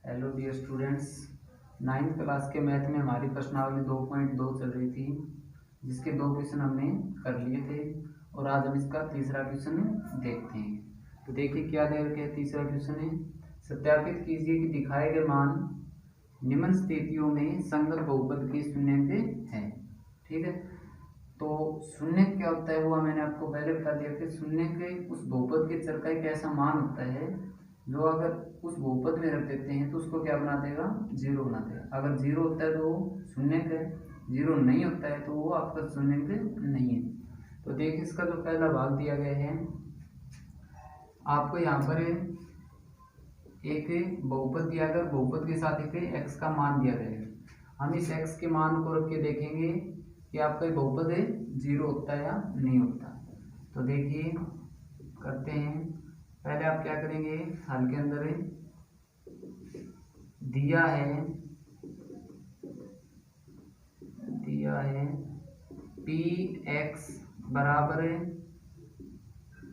Hello dear students, 9th class के math में हमारी प्रश्नावली 2.2 चल रही थी, जिसके 2 क्वेश्चन हमने कर लिए थे और आज हम इसका तीसरा क्वेश्चन देखते हैं। तो देखिए क्या दे रखे है। तीसरा क्वेश्चन है, सत्यापित कीजिए कि दिखाए गए मान निम्न स्थितियों में संगत बहुपद के शून्य है। ठीक है, तो शून्य क्या होता है वो मैंने आपको पहले बता दिया कि शून्य के उस बहुपद के चर का एक ऐसा मान होता है जो अगर उस बहुपद में रख देते हैं तो उसको क्या बना देगा, जीरो बना देगा। अगर जीरो होता है तो वो शून्यक है, जीरो नहीं होता है तो वो आपका शून्यक नहीं है। तो देखिए इसका जो पहला भाग दिया गया है आपको, यहाँ पर एक बहुपद दिया गया, बहुपद के साथ एक एक्स का मान दिया गया है। हम इस एक्स के मान को रख के देखेंगे कि आपका बहुपद है जीरो होता है या नहीं होता। तो देखिए करते हैं। पहले आप क्या करेंगे, हल के अंदर दिया है पी एक्स बराबर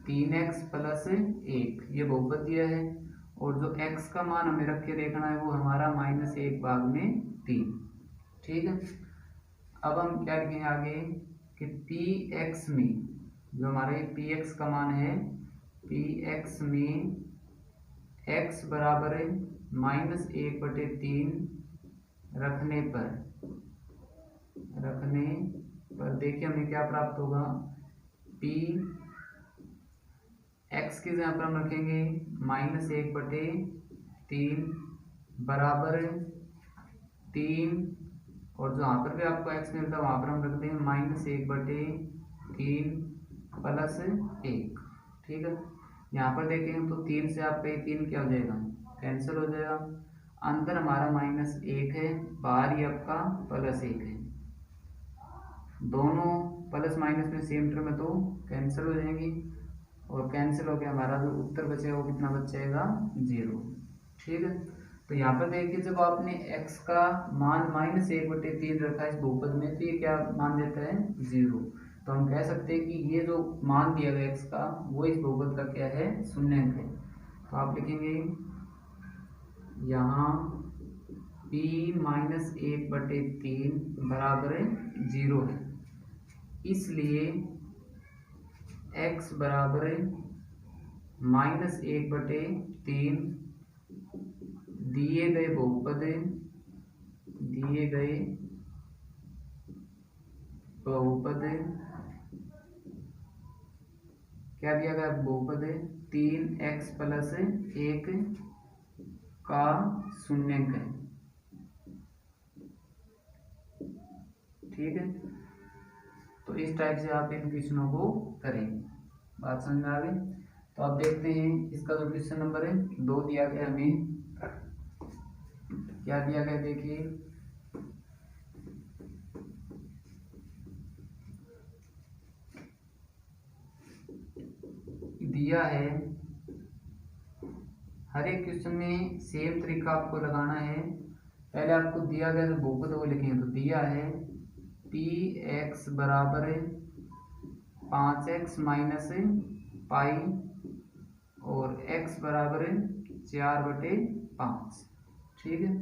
3x प्लस 1, ये बहुपद दिया है और जो x का मान हमें रख के देखना है वो हमारा -1 भाग में 3। ठीक है, अब हम क्या लिखेंगे आगे कि px में जो हमारे px का मान है, px में x बराबर -1/3 रखने पर देखिए हमें क्या प्राप्त होगा। p x की जगह पर हम रखेंगे -1/3 बराबर 3 और जहाँ पर भी आपको x मिलता है वहाँ पर हम रख देंगे -1/3 प्लस 1। ठीक है, यहाँ पर देखेंगे तो 3 से आपका 3 क्या हो जाएगा, कैंसिल हो जाएगा। अंदर हमारा -1 है, बाहर ही आपका +1 है, दोनों प्लस माइनस में सेम टर्म है तो कैंसिल हो जाएंगी और कैंसिल हो गया हमारा जो उत्तर बचेगा वो कितना बच जाएगा, 0। ठीक है, तो यहाँ पर देखिए जब आपने x का मान -1/3 रखा है इस बहुपद में तो ये क्या मान देता है, 0। तो हम कह सकते हैं कि ये जो मान दिया गया x का वो इस बहुपद का क्या है, शून्यक है। तो आप लिखेंगे यहाँ p -1/3 बराबर 0 है, इसलिए x बराबर -1/3 दिए गए बहुपद क्या दिया गया, बहुपद 3x प्लस 1 का शून्यक है। ठीक है, तो इस टाइप से आप इन क्वेश्चनों को करेंगे। बात समझ में आ गई। तो आप देखते हैं इसका जो क्वेश्चन नंबर 2 दिया गया, हमें क्या दिया गया देखिए, दिया है हर एक क्वेश्चन में सेम तरीका आपको लगाना है। पहले आपको दिया गया जो बहुपद वो लिखेंगे। तो दिया है px बराबर 5x माइनस पाई और x बराबर 4/5। ठीक है,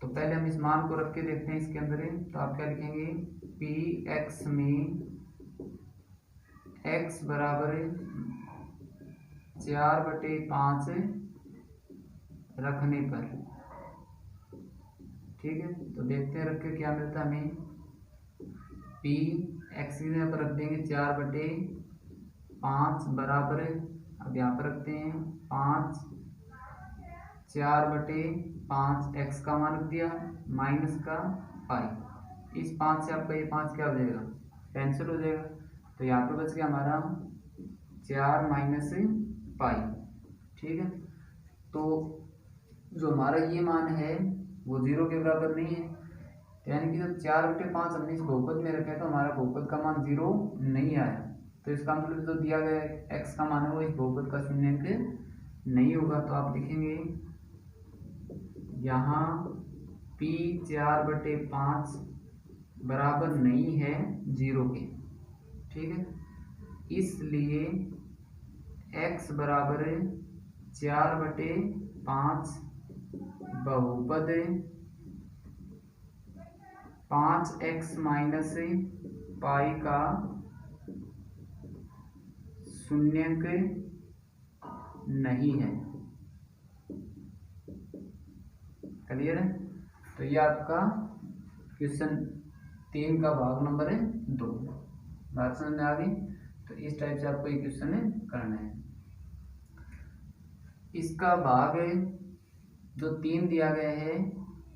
तो पहले हम इस मान को रख के देखते हैं इसके अंदर। तो आप क्या लिखेंगे, px में x बराबर 4/5 रखने पर। ठीक है, तो देखते हैं रख के क्या मिलता है हमें। p x की जगह पर रख देंगे 4/5 बराबर, अब यहाँ पर रखते हैं 5, 4/5 x का मान रख दिया माइनस का पाई। इस 5 से आपका ये 5 क्या हो जाएगा, कैंसिल हो जाएगा। तो यहाँ पर बच गया हमारा 4 माइनस पाई। ठीक है, तो जो हमारा ये मान है वो 0 के बराबर नहीं है, यानी कि जब 4/5 हमने इस बहुपद में रखा है तो हमारा बहुपद का मान 0 नहीं आया। तो इसका मतलब जो दिया गया x का मान है वो इस बहुपद का शून्यक नहीं होगा। तो आप लिखेंगे यहाँ p 4/5 बराबर नहीं है 0 के। ठीक है, इसलिए x बराबर 4/5 बहुपद 5x माइनस पाई का शून्यक नहीं है। क्लियर है? तो ये आपका क्वेश्चन 3 का भाग नंबर 2। बात समझ में आ गई? तो इस टाइप से आपको ये क्वेश्चन करना है। इसका भाग जो 3 दिया गया है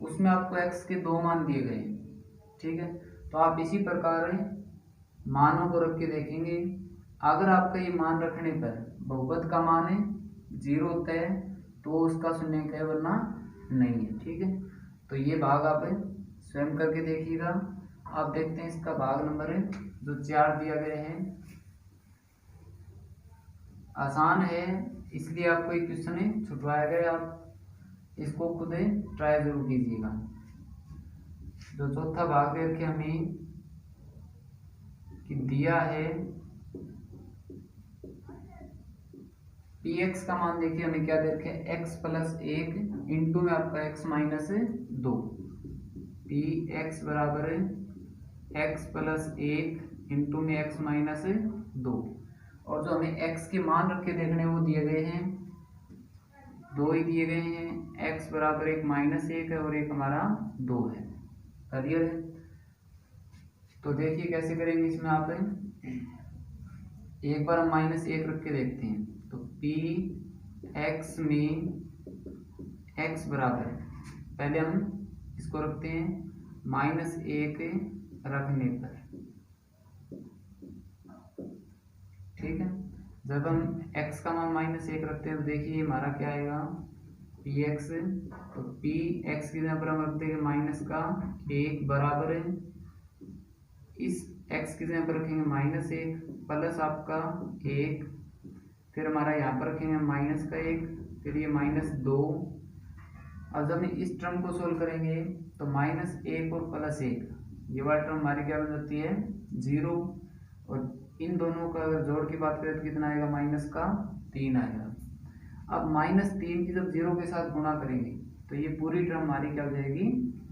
उसमें आपको x के 2 मान दिए गए हैं। ठीक है, तो आप इसी प्रकार मानों को रख के देखेंगे। अगर आपका ये मान रखने पर बहुपद का मान 0 होता है तो उसका शून्यक है, वरना नहीं है। ठीक है, तो ये भाग आप स्वयं करके देखिएगा। आप देखते हैं इसका भाग नंबर जो 4 दिया गया है। आसान है इसलिए आपको ये क्वेश्चन छुटवाया गया। आप इसको खुद ट्राई जरूर कीजिएगा। जो चौथा भाग करके हमें कि दिया है px का मान देखिए हमें क्या दे रखे हैं, x प्लस 1 इंटू में आपका x माइनस 2। px बराबर x प्लस 1 इंटू में x माइनस 2। और जो हमें x के मान रख के देखने वो दिए गए हैं, 2 ही दिए गए हैं। x बराबर 1 माइनस 1 है और एक हमारा 2 है। क्लियर है? तो देखिए कैसे करेंगे इसमें। आप एक बार हम माइनस 1 रख के देखते हैं। तो पी एक्स में x बराबर, पहले हम इसको रखते हैं माइनस 1 रखने पर। ठीक है, जब हम x का मान माइनस 1 रखते हैं तो देखिए हमारा क्या आएगा, पी एक्स। तो पी एक्स की जगह पर हम रख देंगे माइनस का 1 बराबर है, इस x की जगह पर रखेंगे माइनस 1 प्लस आपका 1, फिर हमारा यहाँ पर रखेंगे माइनस का 1, फिर ये माइनस 2। अब जब हम इस टर्म को सोल्व करेंगे तो माइनस 1 और प्लस 1 ये वाला टर्म हमारी क्या बन जाती है, 0। और इन दोनों का अगर जोड़ की बात करें तो कितना आएगा, माइनस का 3 आएगा। अब माइनस 3 की जब 0 के साथ गुणा करेंगे तो ये पूरी टर्म हमारी क्या हो जाएगी,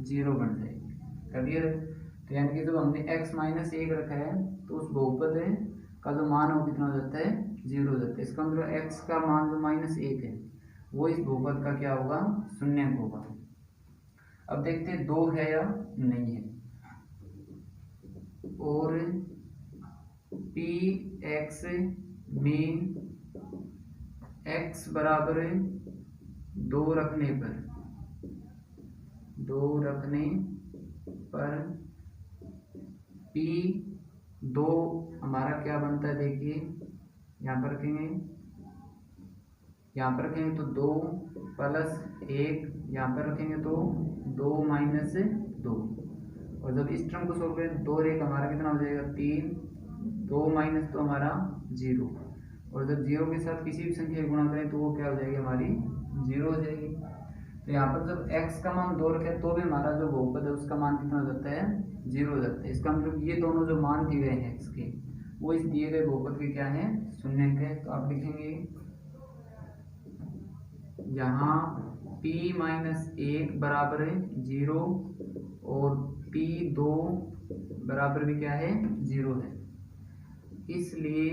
0 बन जाएगी। क्लियर है? तो यानी कि जब हमने x माइनस 1 रखा है तो उस बहुपद का जो मान हो कितना हो जाता है, 0 हो जाता है। इसका मतलब x का मान जो माइनस 1 है वो इस बहुपद का क्या होगा, शून्यक होगा। अब देखते हैं 2 है या नहीं है। और पी एक्स में x बराबर 2 रखने पर P 2 हमारा क्या बनता है, देखिए यहाँ पर रखेंगे तो 2 प्लस 1, यहाँ पर रखेंगे तो 2 माइनस 2। और जब इस टर्म को सोल्व करें 2 और 1 हमारा कितना हो जाएगा, 3, 2 माइनस तो हमारा 0। और जब 0 के साथ किसी भी संख्या गुणा करें तो वो क्या हो जाएगी, हमारी 0 हो जाएगी। तो यहाँ पर जब x का मान 2 रखे तो भी हमारा जो बहुपद है उसका मान कितना हो जाता है, 0 हो जाता है। इसका मतलब ये दोनों जो मान दिए गए हैं x के वो इस दिए गए बहुपद के क्या है, शून्यक है। तो आप लिखेंगे यहाँ p माइनस 1 बराबर है 0 और p 2 बराबर भी क्या है, 0 है। इसलिए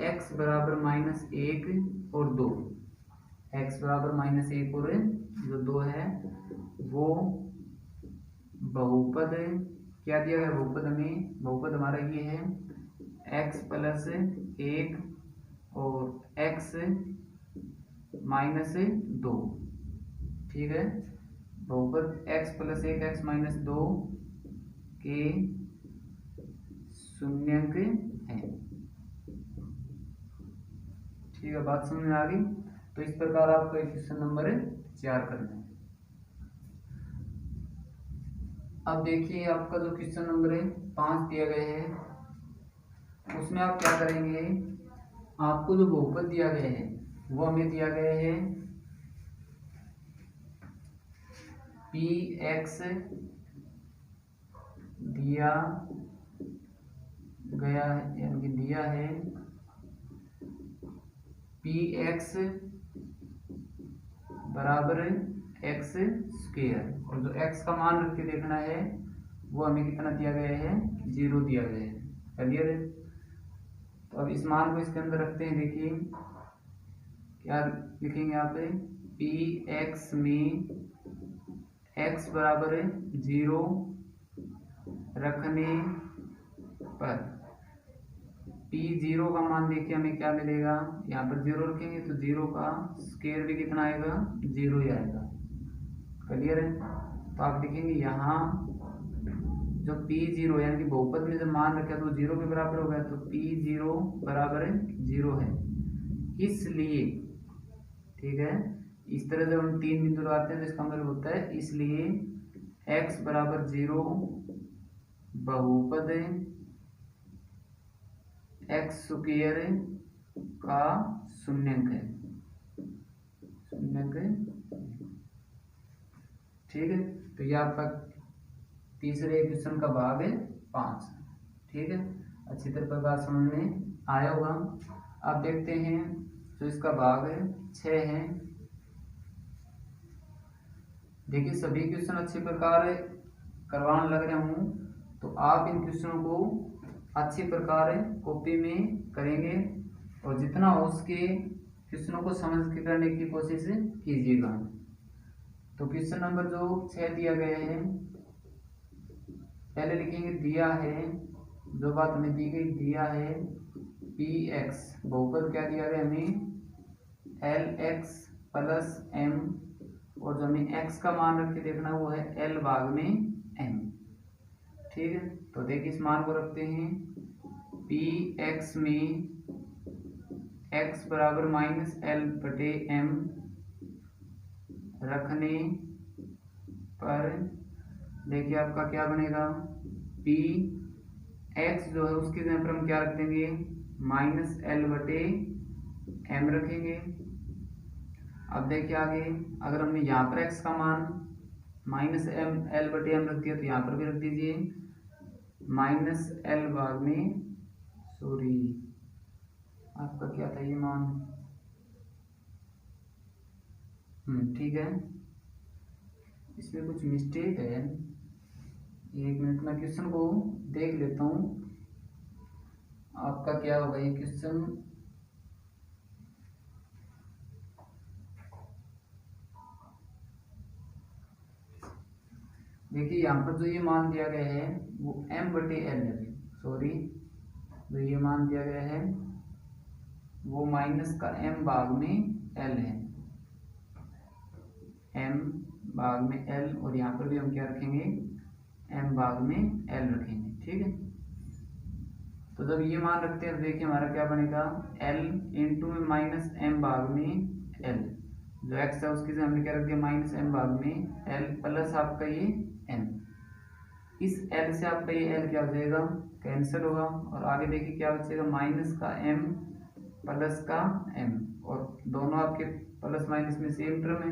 x बराबर माइनस 1 और 2, x बराबर माइनस 1 और जो 2 है वो बहुपद क्या दिया गया, बहुपद हमें, बहुपद हमारा ये है x प्लस 1 और x माइनस 2। ठीक है, बहुपद x प्लस 1 x माइनस 2 के शून्यक है। ठीक है, बात समझ में आ गई? तो इस प्रकार आपको क्वेश्चन नंबर 4 करना है। अब देखिए आपका जो क्वेश्चन नंबर 5 दिया गया है उसमें आप क्या करेंगे, आपको जो बहुपद दिया गया है वो हमें दिया गया है पी एक्स दिया गया है, यानी कि दिया है पी एक्स बराबर एक्स स्क्वायर, और जो एक्स का मान रख के देखना है वो हमें कितना दिया गया है, 0 दिया गया है। क्लियर है। तो अब इस मान को इसके अंदर रखते हैं। देखिए क्या लिखेंगे यहाँ पे, पी एक्स में एक्स बराबर 0 रखने पर P0 का मान देखिए हमें क्या मिलेगा, यहाँ पर 0 रखेंगे तो 0 का स्क्वायर भी कितना आएगा, 0 ही आएगा। क्लियर है। तो आप लिखेंगे यहाँ जो P0 यानी कि बहुपद में जब मान रखा तो 0 के बराबर हो गया, तो P0 बराबर 0 है। इसलिए ठीक है, इस तरह जब हम 3 बिंदु लगाते हैं तो इसका मतलब होता है इसलिए x बराबर 0 बहुपद एक्स स्क्वायर का शून्यंक है, शून्यंक। ठीक है। तो ये आपका तीसरे क्वेश्चन का भाग है 5। ठीक है, अच्छी तरह प्रकार समझ में आया होगा। अब देखते हैं जो इसका भाग 6 है। देखिए सभी क्वेश्चन अच्छी प्रकार करवाने लग रहा हूँ, तो आप इन क्वेश्चनों को अच्छी प्रकार कॉपी में करेंगे और जितना हो उसके क्वेश्चनों को समझ के करने की कोशिश कीजिएगा। तो क्वेश्चन नंबर जो 6 दिया गया है, पहले लिखेंगे दिया है, जो बात हमें दी गई, दिया है पी एक्स बहुपद क्या दिया गया हमें, एल एक्स प्लस एम, और जो हमें एक्स का मान रख के देखना वो है एल भाग में एम। ठीक है। तो देखिए इस मान को रखते हैं, पी एक्स में एक्स बराबर माइनस एल बटे एम रखने पर देखिए आपका क्या बनेगा, पी एक्स जो है उसकी जगह पर हम क्या रख देंगे, माइनस एल बटे एम रखेंगे। अब देखिए आगे अगर हमने यहाँ पर एक्स का मान माइनस एम एल बटे एम रख दिया तो यहाँ पर भी रख दीजिए माइनस एल भाग में, सॉरी आपका क्या था ये मान, ठीक है, इसमें कुछ मिस्टेक है। 1 मिनट में क्वेश्चन को देख लेता हूँ आपका क्या होगा ये क्वेश्चन। देखिए यहाँ पर जो ये मान दिया गया है वो m बटे एल है, सॉरी जो ये मान दिया गया है वो माइनस का m भाग में l है, m भाग में l, और यहाँ पर भी हम क्या रखेंगे, m भाग में l रखेंगे। ठीक है। तो जब ये मान रखते हैं तो देखिए हमारा क्या बनेगा, l इंटू में माइनस m भाग में l, जो x है उसकी जगह हमने क्या रख दिया, माइनस m भाग में l प्लस आपका ये m। इस l से आपका ये l क्या हो जाएगा, कैंसिल होगा, और आगे देखिए क्या बचेगा, माइनस का m प्लस का m, और दोनों आपके प्लस माइनस में सेम टर्म है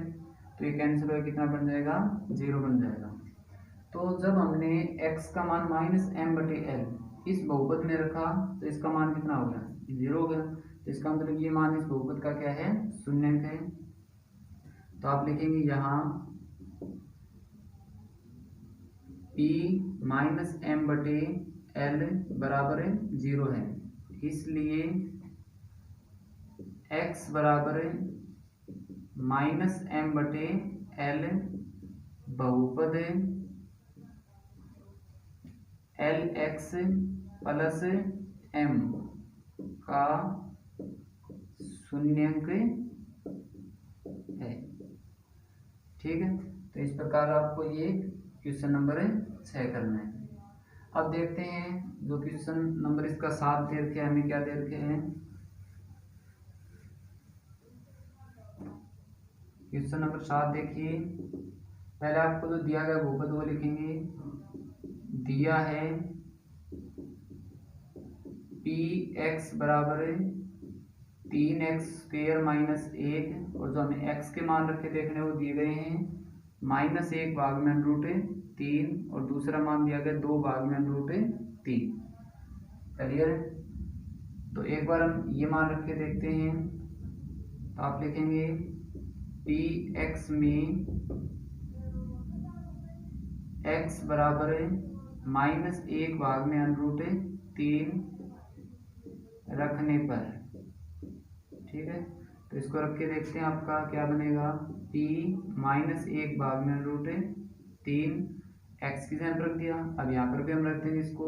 तो ये कैंसिल होकर कितना बन जाएगा, 0 बन जाएगा। तो जब हमने x का मान माइनस m बटे l इस बहुपद में रखा तो इसका मान कितना हो गया, 0 हो गया। तो इसका मतलब ये मान इस बहुपद का क्या है, शून्यंक है। तो आप लिखेंगे यहाँ p माइनस m बटे l बराबर 0 है, इसलिए x बराबर माइनस m बटे l बहुपद एल एक्स प्लस m का शून्यंक है। ठीक है। तो इस प्रकार आपको ये क्वेश्चन नंबर 6 करना है। अब देखते हैं जो क्वेश्चन नंबर इसका 7 दे रखे हमें क्या दे रखे हैं। क्वेश्चन नंबर 7 देखिए, पहले आपको जो दिया गया बहुपद वो लिखेंगे, दिया है पी एक्स बराबर 3x स्क्वायर माइनस 1, और जो हमें x के मान रखे देखने वो दिए गए हैं माइनस 1 भाग में रूट 3, और दूसरा मान दिया गया 2 भाग में रूट 3। क्लियर है। तो एक बार हम ये मान रख के देखते हैं, तो आप लिखेंगे पी एक्स में x बराबर है -1 भाग में √3 रखने पर, ठीक है। तो इसको रख के देखते हैं आपका क्या बनेगा। p -1 भाग में √3 x की जगह रख दिया। अब यहाँ पर भी हम रख देंगे इसको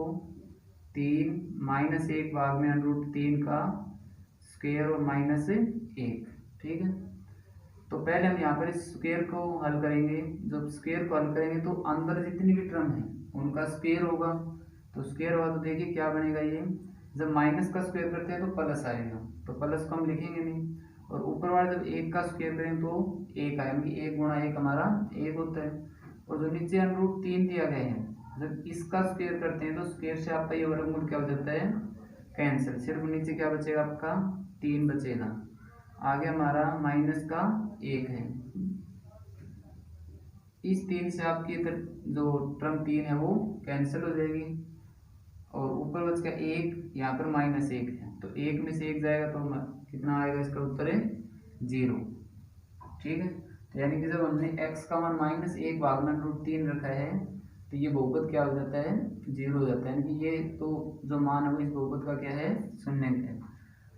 3 -1 भाग में √3 का स्क्वायर और -1, ठीक है। तो पहले हम यहाँ पर इस स्क्वायर को हल करेंगे। जब स्क्वायर को हल करेंगे तो अंदर जितनी भी टर्म है उनका स्क्वायर होगा। तो स्क्वायर होगा तो देखिए क्या बनेगा। ये जब माइनस का स्क्वायर करते हैं तो प्लस आएगा, तो प्लस को हम लिखेंगे नहीं। और ऊपर वाला जब 1 का स्क्वायर करें तो 1 आएगा, यानी 1 गुणा 1 हमारा 1 होता है। और जो नीचे √3 दिया गया है, जब इसका स्क्वायर करते हैं तो स्क्वायर से आपका ये वर्गमूल क्या हो जाता है, कैंसिल। सिर्फ नीचे क्या बचेगा आपका 3 बचेगा। आगे हमारा माइनस का 1 है। इस 3 से आपकी जो टर्म 3 है वो कैंसिल हो जाएगी। और ऊपर बच का 1, यहाँ पर -1 है, तो 1 में से 1 जाएगा तो कितना आएगा, इसका उत्तर है 0, ठीक है। तो यानी कि जब हमने x का मान -1 भाग में √3 रखा है तो ये बहुपद क्या हो जाता है, 0 हो जाता है। यानी कि ये तो जो मान है वो इस बहुपद का क्या है, शून्य है।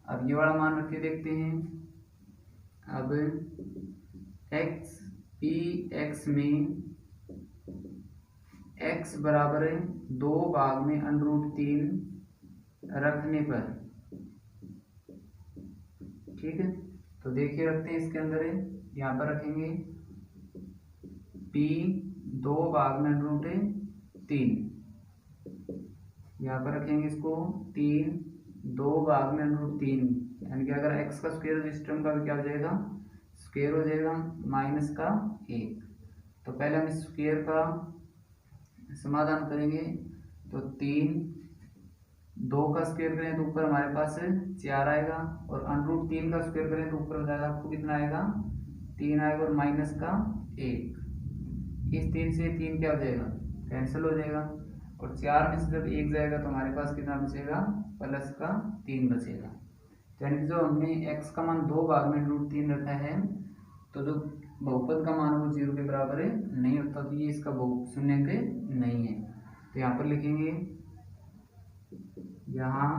अब ये वाला मान रख के देखते हैं। अब पी एक्स में x बराबर है 2 भाग में √3 रखने पर, ठीक है। तो देखिए रखते हैं, इसके अंदर है, यहाँ पर रखेंगे p 2 भाग में √3, यहाँ पर रखेंगे इसको 3 2 भाग में √3, यानी कि अगर x का स्क्वायर इस टर्म का भी क्या हो जाएगा, स्क्वायर हो जाएगा -1। तो पहले हम इस स्क्वायर का समाधान करेंगे। तो 3 2 का स्क्वायर करें तो ऊपर हमारे पास 4 आएगा, और √3 का स्क्वायर करें तो ऊपर हो जाएगा आपको कितना आएगा, 3 आएगा, और -1। इस 3 से 3 क्या हो जाएगा, कैंसिल हो जाएगा। और 4 में से जब 1 जाएगा तो हमारे पास कितना बचेगा, +3 बचेगा। यानी कि जो हमने x का मान 2 भाग में √3 रखा है, तो जो बहुपद का मान वो 0 के बराबर है नहीं होता, तो ये इसका शून्य के नहीं है। तो यहाँ पर लिखेंगे, यहाँ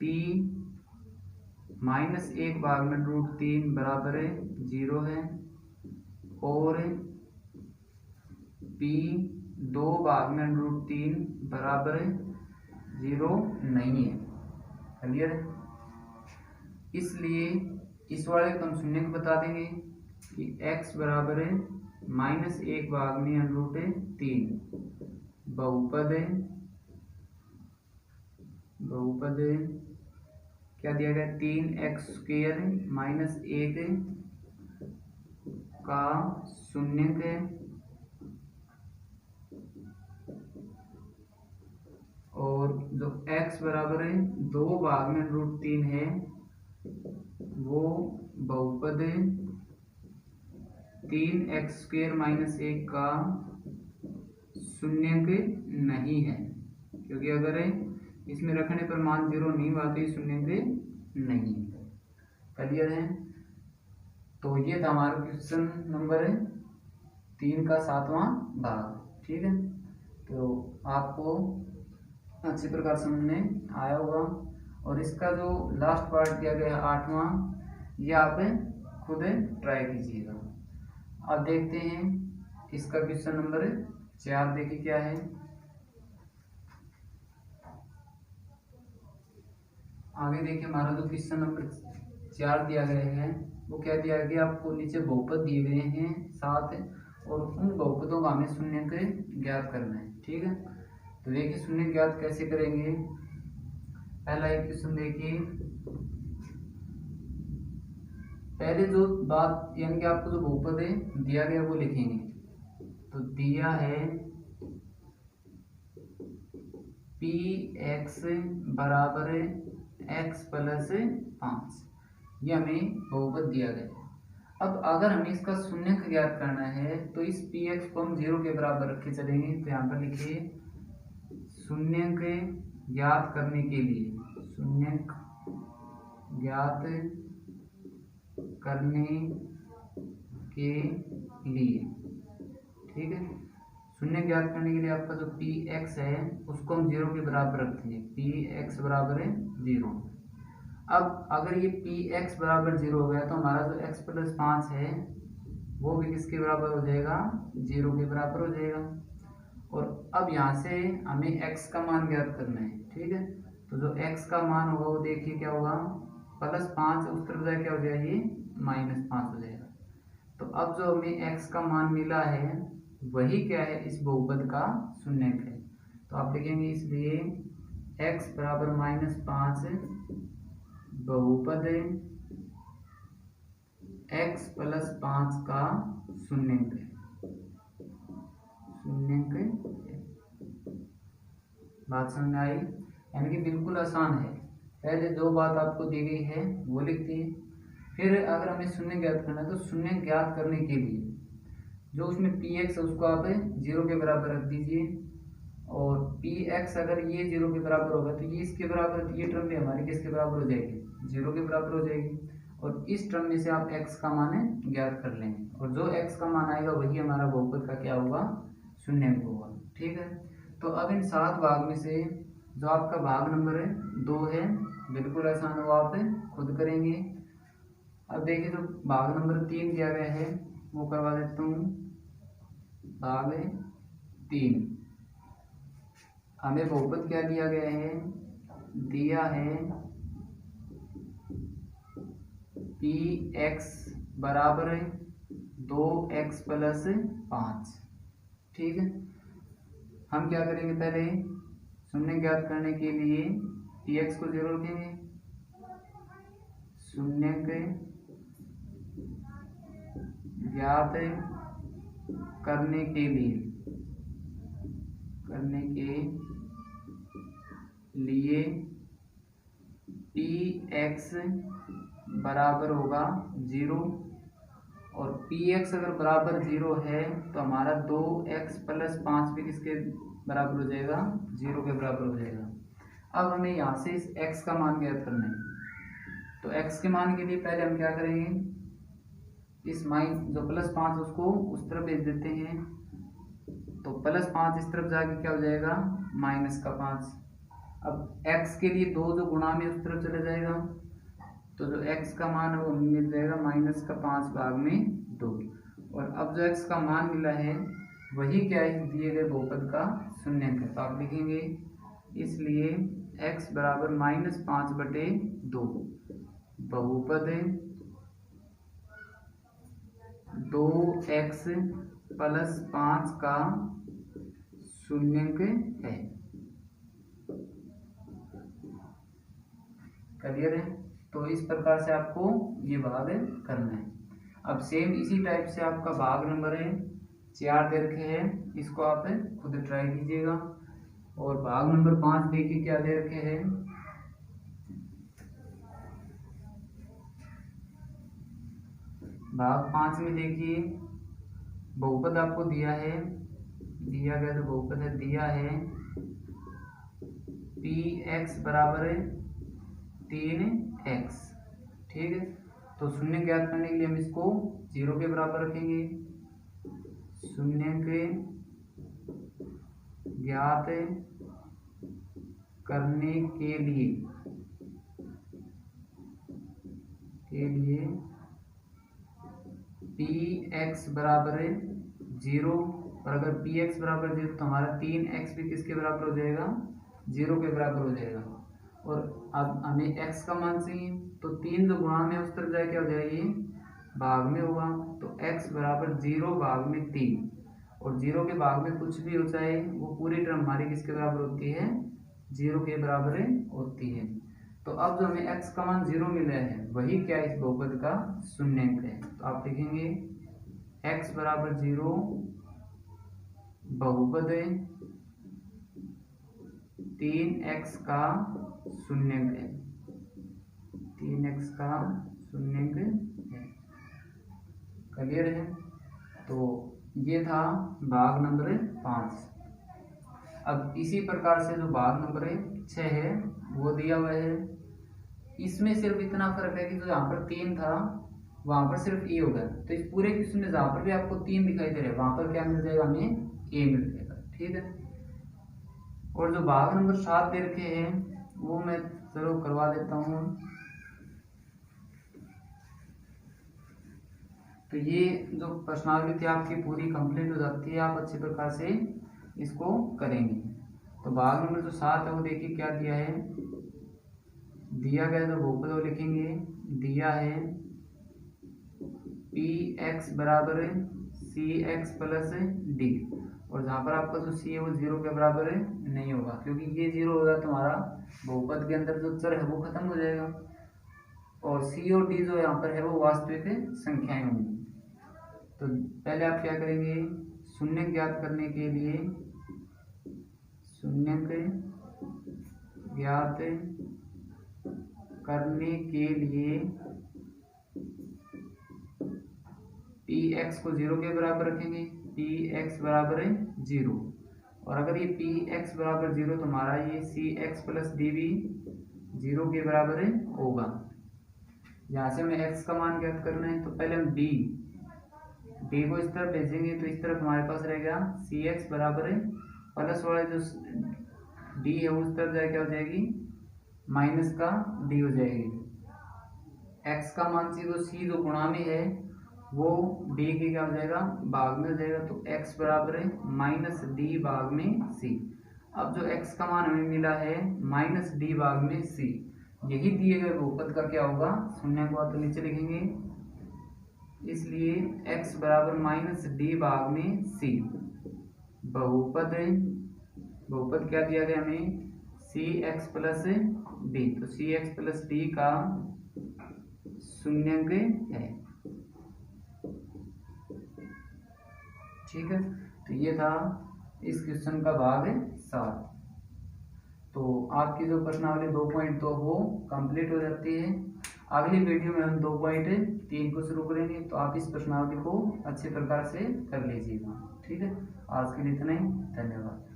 p -1 भाग में √3 बराबर है 0 है, और p 2 भाग में √3 बराबर 0 नहीं है। क्लियर है। इसलिए इस वाले को हम शून्य को बता देंगे कि x बराबर है -1 भाग में √3 बहुपद क्या दिया गया, 3x² -1 का शून्य, और जो x बराबर है 2 भाग में √3 है वो बहुपद 3x² -1 का शून्य नहीं है, क्योंकि अगर इसमें रखने पर मान 0 नहीं हुआ तो ये शून्य नहीं है। क्लियर है। तो ये था हमारा क्वेश्चन नंबर 3 का 7वां भाग, ठीक है। तो आपको अच्छी प्रकार समझ में आया होगा। और इसका जो लास्ट पार्ट दिया गया है 8वां, ये आप खुद ट्राई कीजिएगा। अब देखते हैं इसका क्वेश्चन नंबर 4, देखिए क्या है। आगे देखिए हमारा जो क्वेश्चन नंबर 4 दिया गया है वो क्या दिया गया, आपको नीचे बहुपद दिए गए हैं 7, और उन बहुपदों का हमें शून्य ज्ञात करना है, ठीक है। तो देखिए शून्य ज्ञात कैसे करेंगे। पहला एक क्वेश्चन देखिए, पहले जो बात यानी कि आपको जो बहुपद दिया गया वो लिखेंगे। तो दिया है px बराबर x + 5, ये हमें बहुपद दिया गया है। अब अगर हमें इसका शून्य ज्ञात करना है तो इस px को हम 0 के बराबर रख के चलेंगे। तो यहाँ पर लिखिए, शून्य ज्ञात करने के लिए, शून्य ज्ञात करने के लिए। ठीक है, शून्य ज्ञात करने के लिए आपका जो पी एक्स है उसको हम 0 के बराबर रखेंगे, पी एक्स बराबर है 0। अब अगर ये पी एक्स बराबर 0 हो गया तो हमारा जो x प्लस 5 है वो भी किसके बराबर हो जाएगा, 0 के बराबर हो जाएगा। और अब यहाँ से हमें x का मान ज्ञात करना है। ठीक है, तो जो x का मान होगा वो देखिए क्या होगा, +5 उस तरफ जाए क्या हो जाएगा, ये -5 हो जाएगा। तो अब जो हमें x का मान मिला है वही क्या है, इस बहुपद का शून्यक है। तो आप लिखेंगे इसलिए x बराबर -5 बहुपद x प्लस 5 का शून्यक है, शून्यक है। बात समझ में आई? यानी कि बिल्कुल आसान है। पहले जो बात आपको दी गई है वो लिखती है, फिर अगर हमें शून्य ज्ञात करना है तो शून्य ज्ञात करने के लिए जो उसमें पी एक्स है उसको आप 0 के बराबर रख दीजिए, और पी एक्स अगर ये 0 के बराबर होगा तो ये इसके बराबर, तो ये टर्म भी हमारी किसके बराबर हो जाएगी, 0 के बराबर हो जाएगी। और इस टर्म में से आप x का मान ज्ञात कर लेंगे, और जो x का मान आएगा वही हमारा बहुपद का क्या होगा, शून्यक होगा। ठीक है, तो अब इन 7 भाग में से जो आपका भाग नंबर 2 है, बिल्कुल आसान हो, आप खुद करेंगे। अब देखिए जो भाग नंबर 3 दिया गया है वो करवा देता हूँ। भाग 3 हमें बहुपद क्या दिया गया है, दिया है पी एक्स बराबर 2x प्लस 5। ठीक है, हम क्या करेंगे, पहले शून्य ज्ञात करने के लिए पी एक्स को 0 रखेंगे, शून्य ज्ञात करने के लिए पी एक्स बराबर होगा 0, और पी एक्स अगर बराबर 0 है तो हमारा 2x प्लस 5 भी किसके बराबर हो जाएगा, 0 के बराबर हो जाएगा। अब हमें यहाँ से इस x का मान ज्ञात करना है, तो x के मान के लिए पहले हम क्या करेंगे, इस जो +5 उसको उस तरफ भेज देते हैं, तो +5 इस तरफ जाके क्या हो जाएगा, -5। अब x के लिए 2 जो गुणा में उस तरफ चला जाएगा, तो जो x का मान है वो मिल जाएगा -5 भाग में 2। और अब जो x का मान मिला है वही क्या है, दिए गए बहुपद का शून्यक है। तो आप लिखेंगे इसलिए x बराबर -5/2 बहुपद 2x प्लस 5 का शून्यक है। क्लियर है? तो इस प्रकार से आपको ये भाग करना है। अब सेम इसी टाइप से आपका भाग नंबर 4 दे रखे हैं, इसको आप खुद ट्राई कीजिएगा। और भाग नंबर 5 देखिए क्या दे रखे हैं, भाग 5 में देखिए बहुपद आपको दिया है, दिया गया जो बहुपद है दिया है पी एक्स बराबर 3x। ठीक है, तो शून्य ज्ञात करने के लिए हम इसको 0 के बराबर रखेंगे, शून्य के ज्ञात करने के लिए पी एक्स बराबर 0, और अगर पी एक्स बराबर 0 तो हमारा 3x भी किसके बराबर हो जाएगा, 0 के बराबर हो जाएगा। और अब हमें x का मान चाहिए, तो 3 जो गुणा में उस तरफ जाए क्या हो जाएगी, भाग में होगा, तो x बराबर 0 भाग में 3, और 0 के भाग में कुछ भी हो जाए वो पूरी टर्म हमारी किसके बराबर होती है, 0 के बराबर होती है। तो अब जो हमें x का मान 0 मिला है वही क्या इस बहुपद का शून्यक है। तो आप लिखेंगे x बराबर 0 बहुपद 3x का शून्यक है, 3x का शून्यक है। क्लियर है? तो ये था भाग नंबर 5। अब इसी प्रकार से जो भाग नंबर 6 है वो दिया हुआ है, इसमें सिर्फ इतना फर्क है कि जो यहाँ पर 3 था वहां पर सिर्फ ए होगा। तो इस पूरे क्वेश्चन में जहां पर भी आपको 3 दिखाई दे रहे हैं वहां पर क्या मिल जाएगा, हमें ए मिल जाएगा। ठीक है, और जो भाग नंबर 7 दे रखे हैं वो मैं जरूर करवा देता हूँ। तो ये जो प्रश्नावली थी आपकी पूरी कंप्लीट हो जाती है, आप अच्छे प्रकार से इसको करेंगे। तो भाग नंबर जो 7 है वो देखिए क्या दिया है, दिया गया जो बहुपद वो लिखेंगे, दिया है पी एक्स बराबर सी एक्स प्लस डी, और जहाँ पर आपका जो सी है वो 0 के बराबर नहीं होगा, क्योंकि ये 0 होगा तो हमारा बहुपद के अंदर जो चर है वो खत्म हो जाएगा, और सी और डी जो यहाँ पर है वो वास्तविक संख्याएं होंगी। तो पहले आप क्या करेंगे, शून्य ज्ञात करने के लिए शून्य ज्ञात करने के लिए पी एक्स को 0 के बराबर रखेंगे, पी एक्स बराबर 0, और अगर ये पी एक्स बराबर 0 तो हमारा ये सी एक्स प्लस डी भी 0 के बराबर होगा। यहाँ से हमें x का मान ज्ञात करना है, तो पहले हम d को इस तरफ भेजेंगे, तो इस तरफ हमारे पास रहेगा सी एक्स बराबर प्लस वाले जो d है उस तरफ जाए क्या हो जाएगी, माइनस का d हो जाएगी। x का मान सी, तो c जो गुणा में है वो d के क्या हो जाएगा, भाग में हो जाएगा, तो x बराबर है माइनस d भाग में c। अब जो x का मान हमें मिला है माइनस d भाग में c, यही दिए गए बहुपद का क्या होगा, शून्य को तो नीचे लिखेंगे, इसलिए x बराबर माइनस d भाग में c। बहुपद क्या दिया गया हमें, सी एक्स प्लस डी, तो सी एक्स प्लस डी का शून्यंक है। ठीक है, तो ये था इस क्वेश्चन का भाग 7। तो आपकी जो प्रश्नावली 2.2 वो कंप्लीट हो जाती है। अगली वीडियो में हम 2.3 को शुरू करेंगे, तो आप इस प्रश्नावली को अच्छे प्रकार से कर लीजिएगा। ठीक है, आज के लिए इतना ही, धन्यवाद।